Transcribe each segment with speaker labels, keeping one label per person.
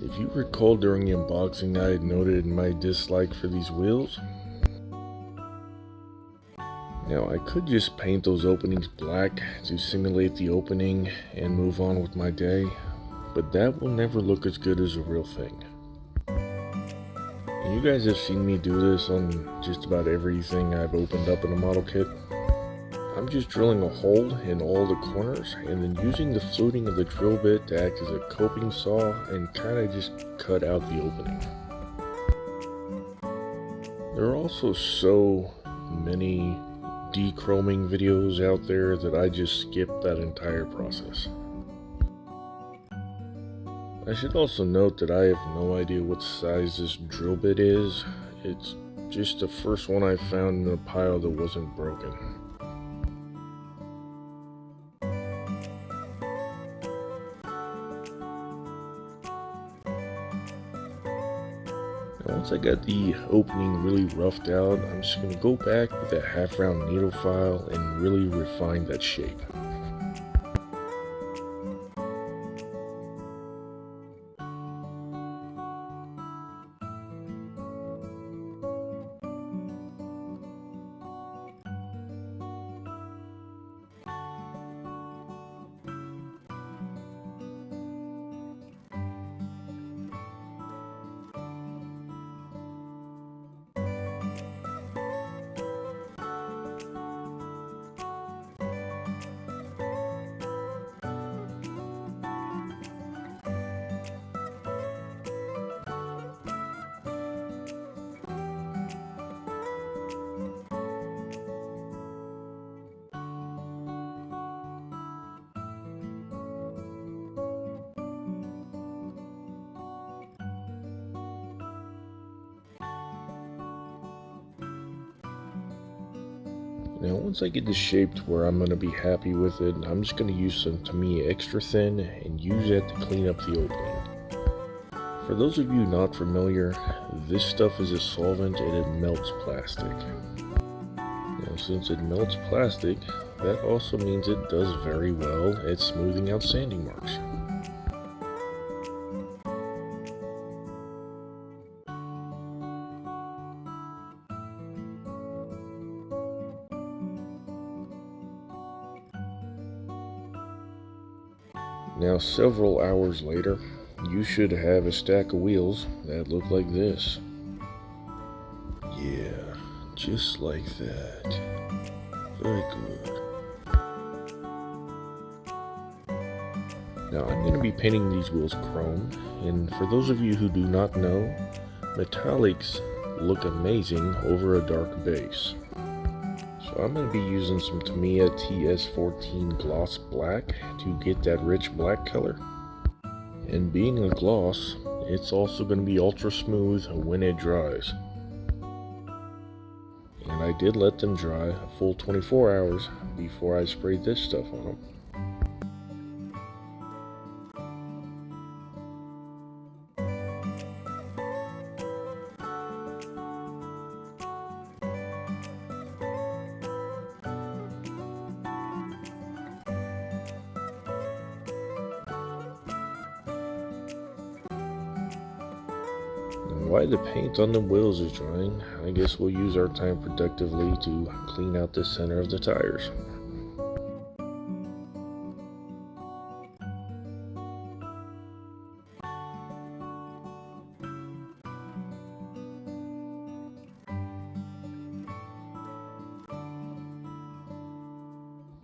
Speaker 1: If you recall during the unboxing, I had noted my dislike for these wheels. Now I could just paint those openings black to simulate the opening and move on with my day, but that will never look as good as a real thing. And you guys have seen me do this on just about everything I've opened up in a model kit. I'm just drilling a hole in all the corners and then using the fluting of the drill bit to act as a coping saw and kind of just cut out the opening. There are also so many dechroming videos out there that I just skipped that entire process. I should also note that I have no idea what size this drill bit is. It's just the first one I found in a pile that wasn't broken. Now once I got the opening really roughed out, I'm just going to go back with that half-round needle file and really refine that shape. Now once I get this shaped where I'm going to be happy with it, I'm just going to use some Tamiya extra thin and use that to clean up the opening. For those of you not familiar, this stuff is a solvent and it melts plastic. Now since it melts plastic, that also means it does very well at smoothing out sanding marks. Now several hours later, you should have a stack of wheels that look like this. Yeah, just like that. Very good. Now I'm going to be painting these wheels chrome, and for those of you who do not know, metallics look amazing over a dark base. So I'm going to be using some Tamiya TS14 Gloss Black to get that rich black color. And being a gloss, it's also going to be ultra smooth when it dries. And I did let them dry a full 24 hours before I sprayed this stuff on them. While the paint on the wheels is drying, I guess we'll use our time productively to clean out the center of the tires.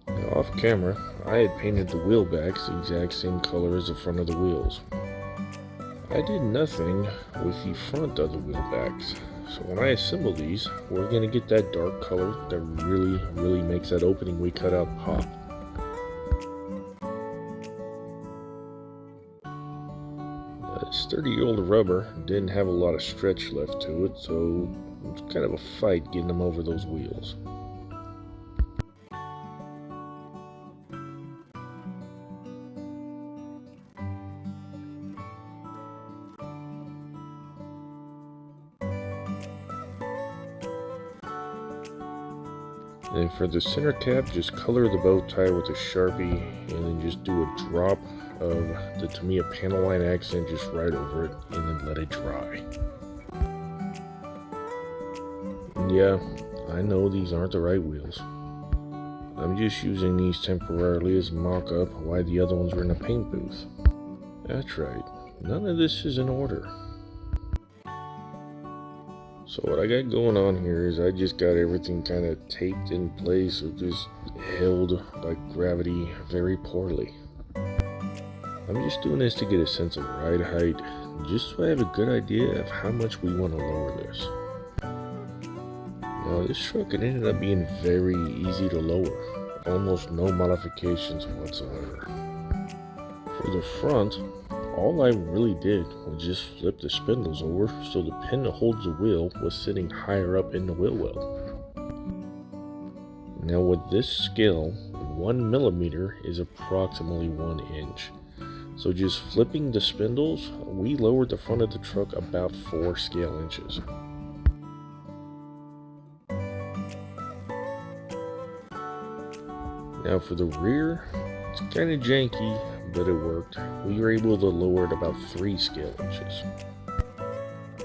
Speaker 1: Now, off camera, I had painted the wheel backs the exact same color as the front of the wheels. I did nothing with the front of the wheel backs, so when I assemble these, we're going to get that dark color that really makes that opening we cut out pop. This 30-year-old rubber didn't have a lot of stretch left to it, so it was kind of a fight getting them over those wheels. And for the center tab, just color the bow tie with a Sharpie and then just do a drop of the Tamiya panel line accent just right over it and then let it dry. And yeah, I know these aren't the right wheels. I'm just using these temporarily as mock-up while the other ones were in a paint booth. That's right, none of this is in order. So what I got going on here is I just got everything kind of taped in place, or just held by gravity very poorly. I'm just doing this to get a sense of ride height, just so I have a good idea of how much we want to lower this. Now this truck, it ended up being very easy to lower, almost no modifications whatsoever. For the front, all I really did was just flip the spindles over so the pin that holds the wheel was sitting higher up in the wheel well. Now with this scale, 1 millimeter is approximately 1 inch. So just flipping the spindles, we lowered the front of the truck about 4 scale inches. Now for the rear, it's kind of janky, but it worked. We were able to lower it about 3 scale inches.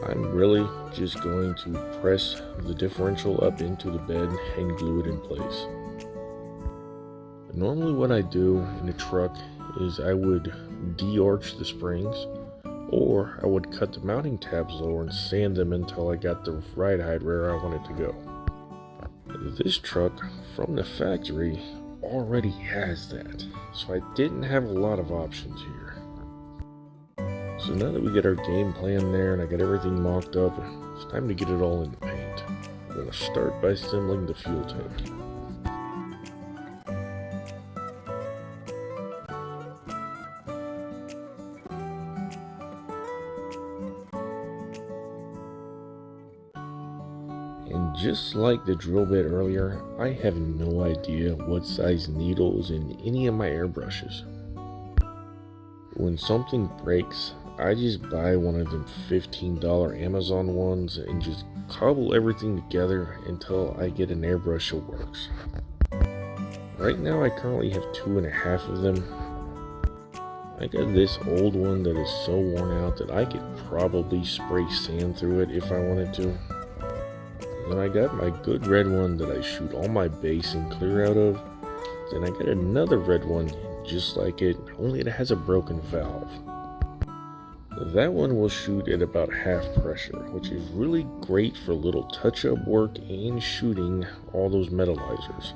Speaker 1: I'm really just going to press the differential up into the bed and glue it in place. Normally what I do in a truck is I would de-arch the springs, or I would cut the mounting tabs lower and sand them until I got the ride height where I wanted to go. This truck from the factory already has that, so I didn't have a lot of options here. So now that we get our game plan there and I got everything mocked up, it's time to get it all into paint. I'm going to start by assembling the fuel tank. And just like the drill bit earlier, I have no idea what size needle is in any of my airbrushes. When something breaks, I just buy one of them $15 Amazon ones and just cobble everything together until I get an airbrush that works. Right now I currently have 2.5 of them. I got this old one that is so worn out that I could probably spray sand through it if I wanted to. Then I got my good red one that I shoot all my base and clear out of. Then I got another red one just like it, only it has a broken valve. That one will shoot at about half pressure, which is really great for little touch-up work and shooting all those metallizers.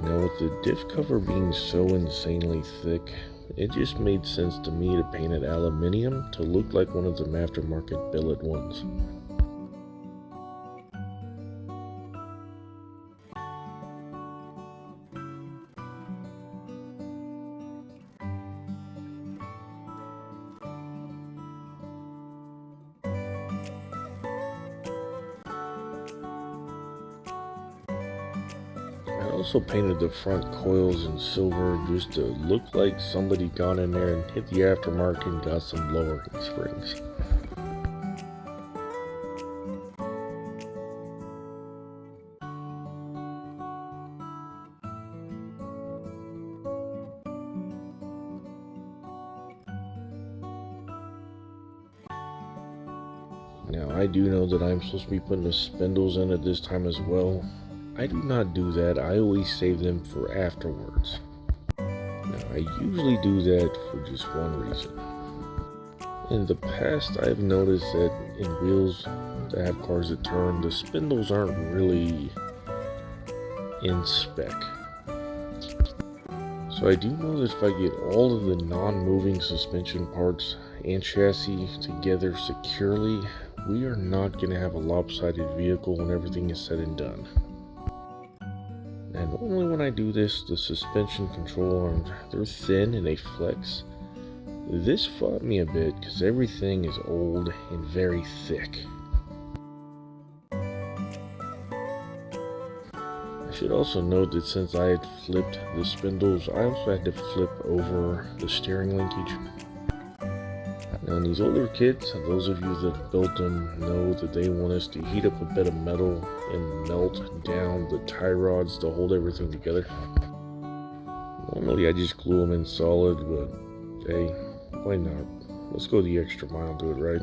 Speaker 1: Now with the diff cover being so insanely thick, it just made sense to me to paint it aluminium to look like one of them aftermarket billet ones. I also painted the front coils in silver just to look like somebody got in there and hit the aftermarket and got some lowering springs. Now I do know that I'm supposed to be putting the spindles in at this time as well. I do not do that. I always save them for afterwards. Now, I usually do that for just one reason. In the past, I've noticed that in wheels that have cars that turn, the spindles aren't really in spec. So I do know that if I get all of the non-moving suspension parts and chassis together securely, we are not going to have a lopsided vehicle when everything is said and done. And normally when I do this, the suspension control arms, they're thin and they flex. This fought me a bit because everything is old and very thick. I should also note that since I had flipped the spindles, I also had to flip over the steering linkage. Now in these older kits, those of you that built them know that they want us to heat up a bit of metal and melt down the tie rods to hold everything together. Normally I just glue them in solid, but hey, why not? Let's go the extra mile and do it right.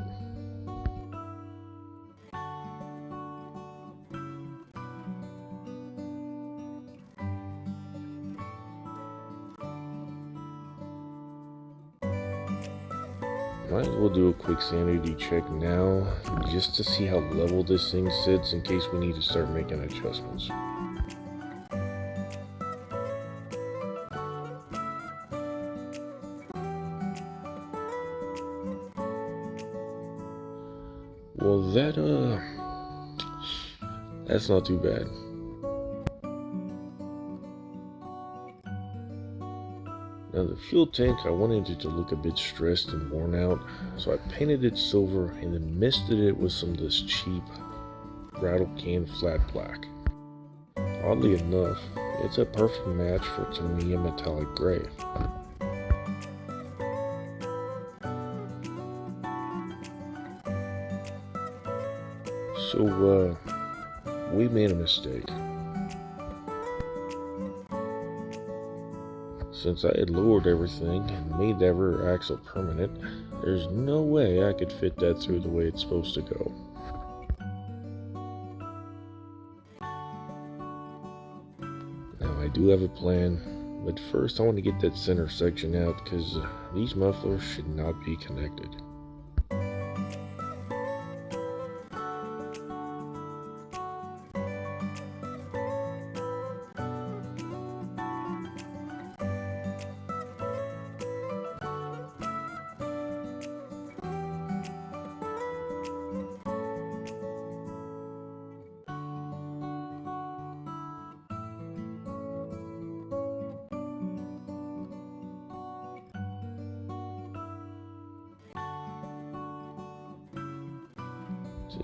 Speaker 1: Might as well do a quick sanity check now, just to see how level this thing sits in case we need to start making adjustments. Well, that's not too bad. Now the fuel tank, I wanted it to look a bit stressed and worn out, so I painted it silver and then misted it with some of this cheap rattle can flat black. Oddly enough, it's a perfect match for Tamiya metallic gray. So we made a mistake. Since I had lowered everything and made that rear axle permanent, there's no way I could fit that through the way it's supposed to go. Now I do have a plan, but first I want to get that center section out because these mufflers should not be connected.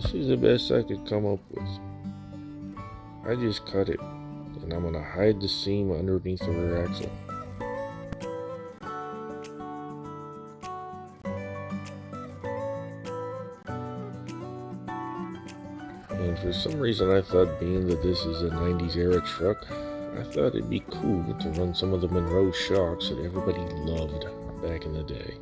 Speaker 1: This is the best I could come up with. I just cut it, and I'm going to hide the seam underneath the rear axle. And for some reason I thought, being that this is a 90s era truck, I thought it'd be cool to run some of the Monroe shocks that everybody loved back in the day.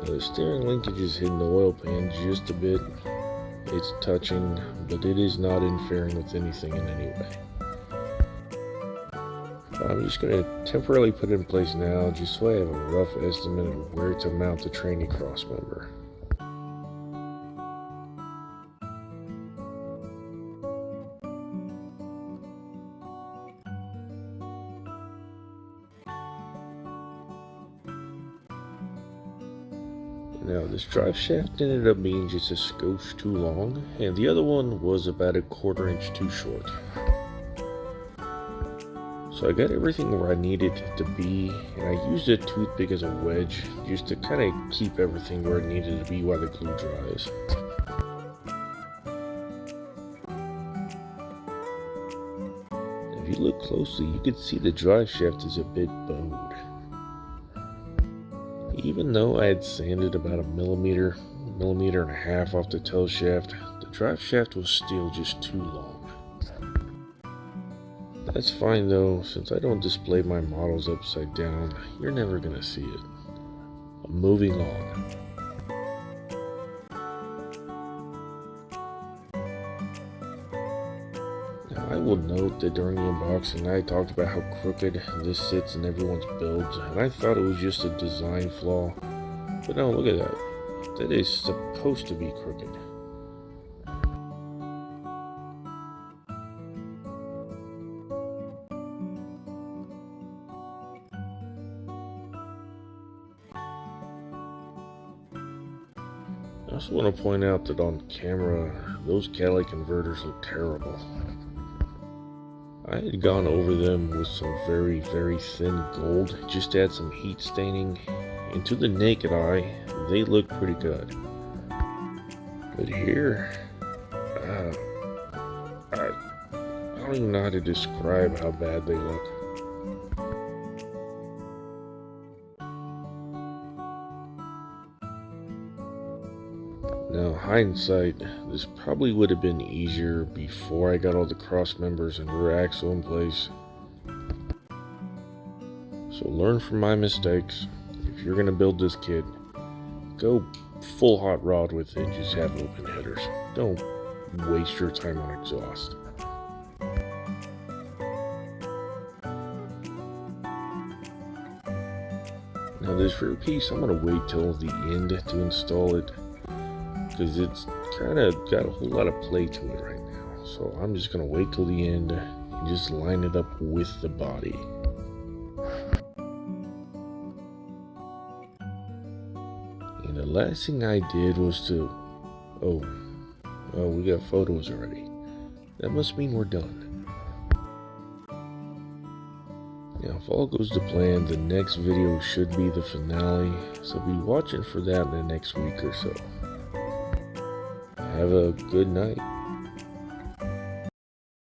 Speaker 1: The steering linkage is hitting the oil pan just a bit. It's touching, but it is not interfering with anything in any way. I'm just going to temporarily put it in place now, just so I have a rough estimate of where to mount the tranny cross member. Now this drive shaft ended up being just a skosh too long, and the other one was about a 1/4 inch too short. So I got everything where I needed it to be, and I used a toothpick as a wedge just to kind of keep everything where it needed to be while the glue dries. If you look closely, you can see the drive shaft is a bit bowed. Even though I had sanded about a millimeter and a half off the tail shaft, the drive shaft was still just too long. That's fine though, since I don't display my models upside down, you're never gonna see it. I'm moving on. Now I will note that during the unboxing I talked about how crooked this sits in everyone's builds, and I thought it was just a design flaw, but no, look at that. That is supposed to be crooked. also want to point out that on camera, those catalytic converters look terrible. I had gone over them with some very, very thin gold, just to add some heat staining, and to the naked eye, they look pretty good. But here, I don't even know how to describe how bad they look. Now, hindsight, this probably would have been easier before I got all the cross members and rear axle in place. So learn from my mistakes. If you're going to build this kit, go full hot rod with it, just have open headers. Don't waste your time on exhaust. Now this rear piece, I'm going to wait till the end to install it, because it's kind of got a whole lot of play to it right now. So I'm just going to wait till the end and just line it up with the body. And the last thing I did was to... Oh, we got photos already. That must mean we're done. Now, if all goes to plan, the next video should be the finale, so be watching for that in the next week or so. Have a good night.